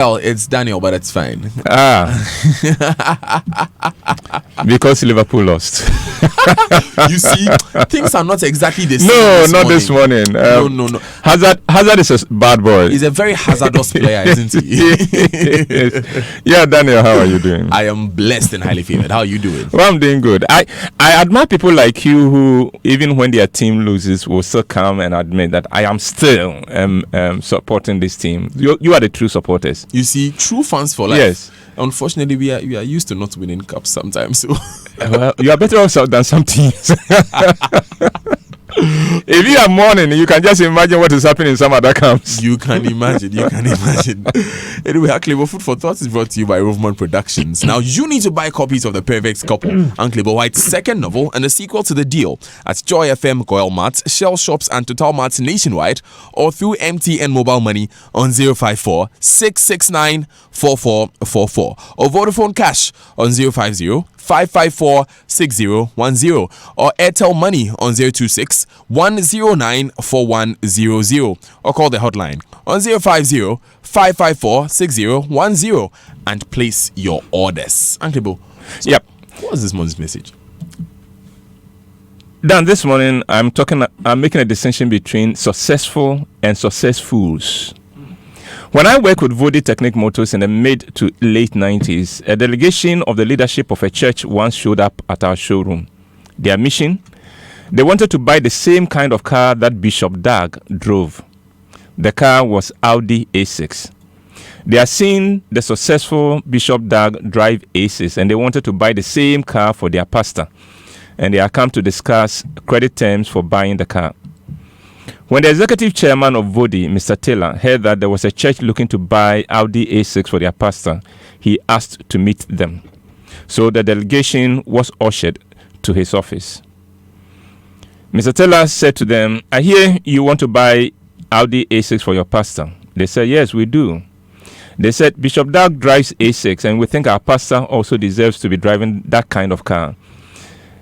Well, it's Daniel, but it's fine. Because Liverpool lost. You see, things are not exactly the same. No, not this morning. No. Hazard is a bad boy. He's a very hazardous player, isn't he? Yeah, Daniel, how are you doing? I am blessed and highly favored. How are you doing? Well, I'm doing good. I admire people like you who, even when their team loses, will still come and admit that I am still supporting this team. You are the true supporters. You see, true fans for life. Yes. Unfortunately, we are used to not winning cups sometimes. So. Well, you are better off than some teams. If you are mourning, you can just imagine what is happening in some other camps. You can imagine. Anyway, Uncle Food for Thought is brought to you by Rovman Productions. Now, you need to buy copies of The Perfect Couple, Uncle White's second novel, and the sequel to The Deal at Joy FM, Goyle Mart, Shell Shops, and Total Marts nationwide, or through MTN Mobile Money on 054 669 4444 or Vodafone Cash on 050 554 6010 or Airtel Money on 026 109 4100 or call the hotline on 050 554 6010 and place your orders. Uncle Bo, yep. What was this morning's message? Dan, this morning I'm making a distinction between successful and successfuls. When I worked with Vodi Technic Motors in the mid to late 90s, a delegation of the leadership of a church once showed up at our showroom. Their mission? They wanted to buy the same kind of car that Bishop Dag drove. The car was Audi A6. They are seeing the successful Bishop Dag drive A6 and they wanted to buy the same car for their pastor. And they are come to discuss credit terms for buying the car. When the executive chairman of Vodi, Mr. Taylor, heard that there was a church looking to buy Audi A6 for their pastor, he asked to meet them. So the delegation was ushered to his office. Mr. Taylor said to them, I hear you want to buy Audi A6 for your pastor. They said, yes, we do. They said, Bishop Dag drives A6 and we think our pastor also deserves to be driving that kind of car.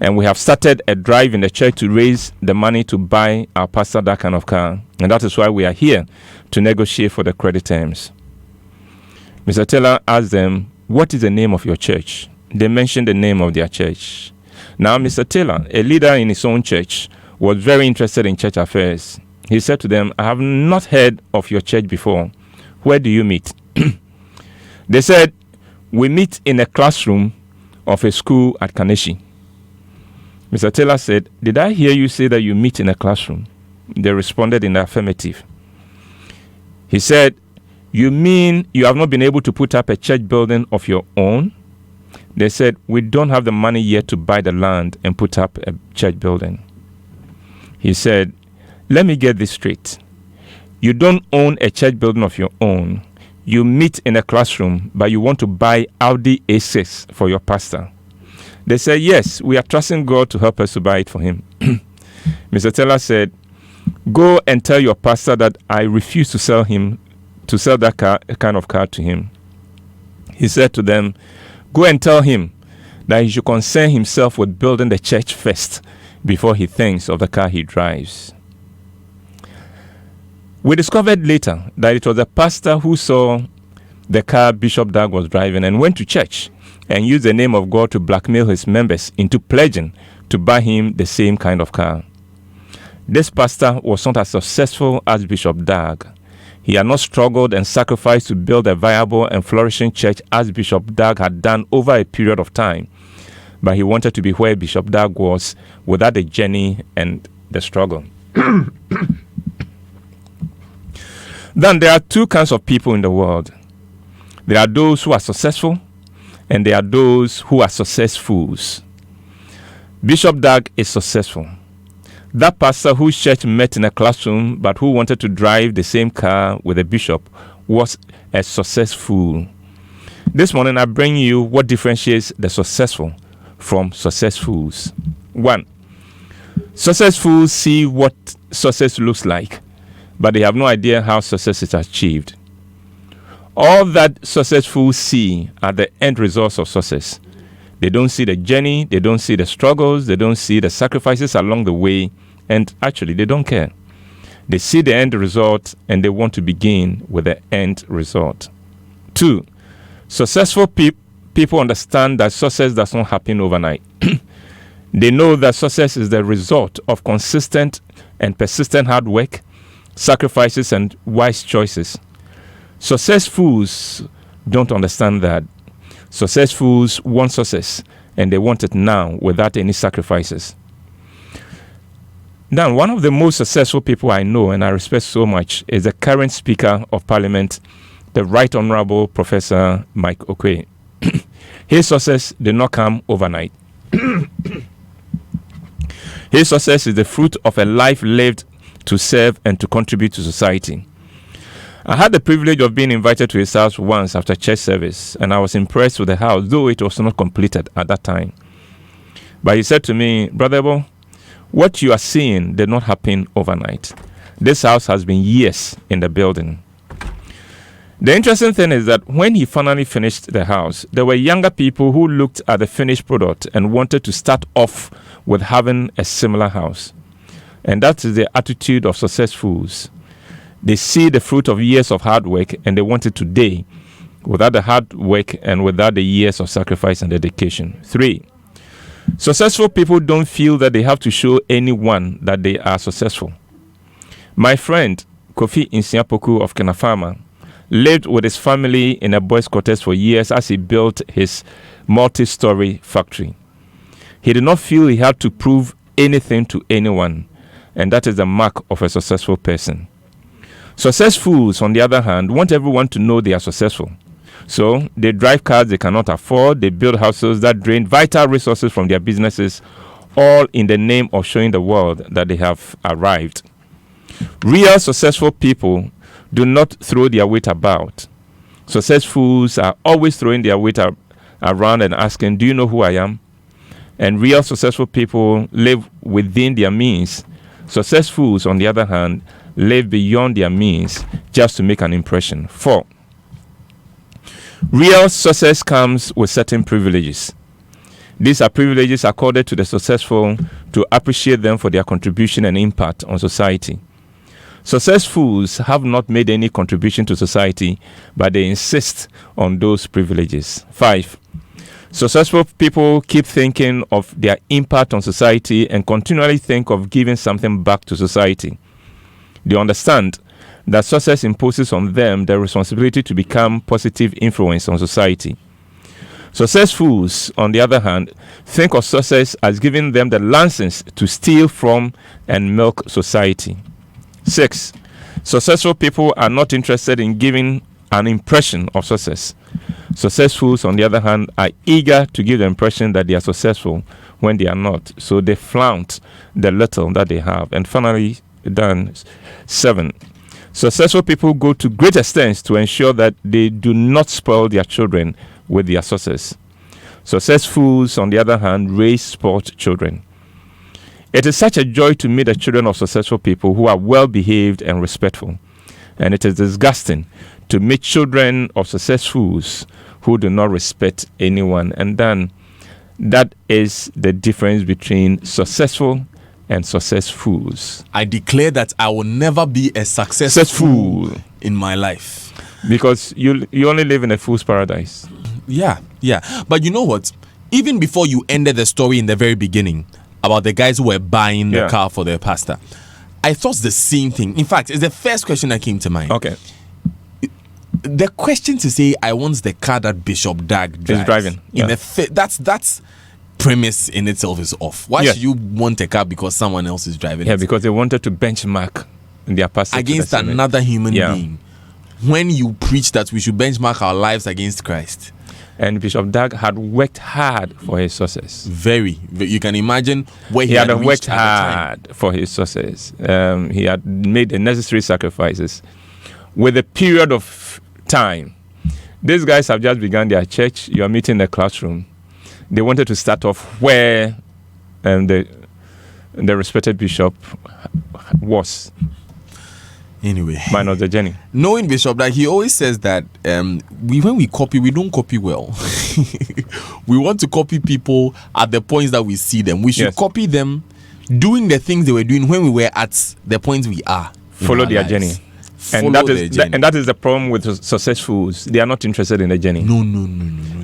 And we have started a drive in the church to raise the money to buy our pastor that kind of car. And that is why we are here to negotiate for the credit terms. Mr. Taylor asked them, what is the name of your church? They mentioned the name of their church. Now, Mr. Taylor, a leader in his own church, was very interested in church affairs. He said to them, I have not heard of your church before. Where do you meet? They said, we meet in a classroom of a school at Kaneshie. Mr. Taylor said, did I hear you say that you meet in a classroom? They responded in the affirmative. He said, you mean you have not been able to put up a church building of your own? They said, we don't have the money yet to buy the land and put up a church building. He said, let me get this straight. You don't own a church building of your own. You meet in a classroom, but you want to buy Audi A6 for your pastor. They said, yes, we are trusting God to help us to buy it for him. Mr. Taylor said, go and tell your pastor that I refuse to sell that kind of car to him. He said to them, go and tell him that he should concern himself with building the church first before he thinks of the car he drives. We discovered later that it was the pastor who saw the car Bishop Dag was driving and went to church and used the name of God to blackmail his members into pledging to buy him the same kind of car. This pastor was not as successful as Bishop Dag. He had not struggled and sacrificed to build a viable and flourishing church as Bishop Dag had done over a period of time. But he wanted to be where Bishop Dag was without the journey and the struggle. Then there are two kinds of people in the world. There are those who are successful and there are those who are successfuls. Bishop Dag is successful. That pastor whose church met in a classroom but who wanted to drive the same car with a bishop was a successful. This morning I bring you what differentiates the successful from successfuls. 1. Successfuls see what success looks like, but they have no idea how success is achieved. All that successfuls see are the end results of success. They don't see the journey, they don't see the struggles, they don't see the sacrifices along the way, and actually they don't care. They see the end result and they want to begin with the end result. 2, successful people understand that success does not happen overnight. They know that success is the result of consistent and persistent hard work, sacrifices, and wise choices. Successfuls don't understand that. Successfuls want success, and they want it now without any sacrifices. Now, one of the most successful people I know and I respect so much is the current Speaker of Parliament, the Right Honourable Professor Mike Oquaye. His success did not come overnight. His success is the fruit of a life lived to serve and to contribute to society. I had the privilege of being invited to his house once after church service, and I was impressed with the house, though it was not completed at that time. But he said to me, "Brother Ebo, what you are seeing did not happen overnight. This house has been years in the building." The interesting thing is that when he finally finished the house, there were younger people who looked at the finished product and wanted to start off with having a similar house. And that is the attitude of successfuls. They see the fruit of years of hard work and they want it today, without the hard work and without the years of sacrifice and dedication. 3, successful people don't feel that they have to show anyone that they are successful. My friend Kofi Insiapoku of Kenafama lived with his family in a boys' quarters for years as he built his multi-story factory. He did not feel he had to prove anything to anyone, and that is the mark of a successful person. Successfuls, on the other hand, want everyone to know they are successful. So they drive cars they cannot afford, they build houses that drain vital resources from their businesses, all in the name of showing the world that they have arrived. Real successful people do not throw their weight about. Successfuls are always throwing their weight around and asking, "Do you know who I am?" And real successful people live within their means. Successfuls, on the other hand, live beyond their means just to make an impression. 4, real success comes with certain privileges. These are privileges accorded to the successful to appreciate them for their contribution and impact on society. Successfuls have not made any contribution to society, but they insist on those privileges. 5, successful people keep thinking of their impact on society and continually think of giving something back to society. They understand that success imposes on them the responsibility to become positive influence on society. Successfuls, on the other hand, think of success as giving them the license to steal from and milk society. 6, successful people are not interested in giving an impression of success. Successfuls, on the other hand, are eager to give the impression that they are successful when they are not. So they flaunt the little that they have. And finally, 7, successful people go to great extents to ensure that they do not spoil their children with their success. Successfuls, on the other hand, raise spoiled children. It is such a joy to meet the children of successful people who are well behaved and respectful. And it is disgusting to meet children of successfuls who do not respect anyone. And then that is the difference between successful and successfuls. I declare that I will never be a successful in my life. Because you only live in a fool's paradise. Yeah. But you know what? Even before you ended the story in the very beginning about the guys who were buying the car for their pastor, I thought the same thing. In fact, it's the first question that came to mind. Okay. The question to say, I want the car that Bishop Dag drives. Is driving. Yeah. That's premise in itself is off. Why should you want a car because someone else is driving it? Yeah, because they wanted to benchmark their pastor against another human being. When you preach that we should benchmark our lives against Christ. And Bishop Dag had worked hard for his success. Very. You can imagine where he had worked hard for his success. He had made the necessary sacrifices. With a period of time, these guys have just begun their church. You are meeting in the classroom. They wanted to start off where the respected bishop was. Anyway, minus the journey. Knowing Bishop, that he always says that when we copy, we don't copy well. We want to copy people at the points that we see them. We should copy them doing the things they were doing when we were at the point we are. Follow their journey. follow And that their is journey. and that is the problem with successfuls. They are not interested in the journey. No.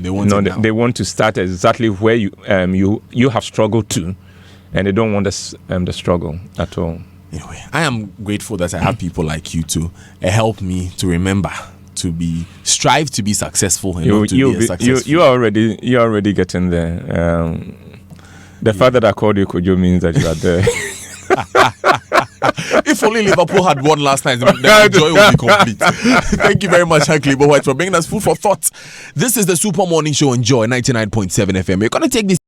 They want it now. They want to start exactly where you have struggled to, and they don't want the struggle at all. Anyway, I am grateful that I have people like you to help me to remember to strive to be successful and not to be a successful. You're already getting there. The fact that I called you Kojo means that you are there. If only Liverpool had won last night, then the joy would be complete. Thank you very much, Hankley White, for bringing us food for thought. This is the Super Morning Show on Joy 99.7 FM. We're going to take this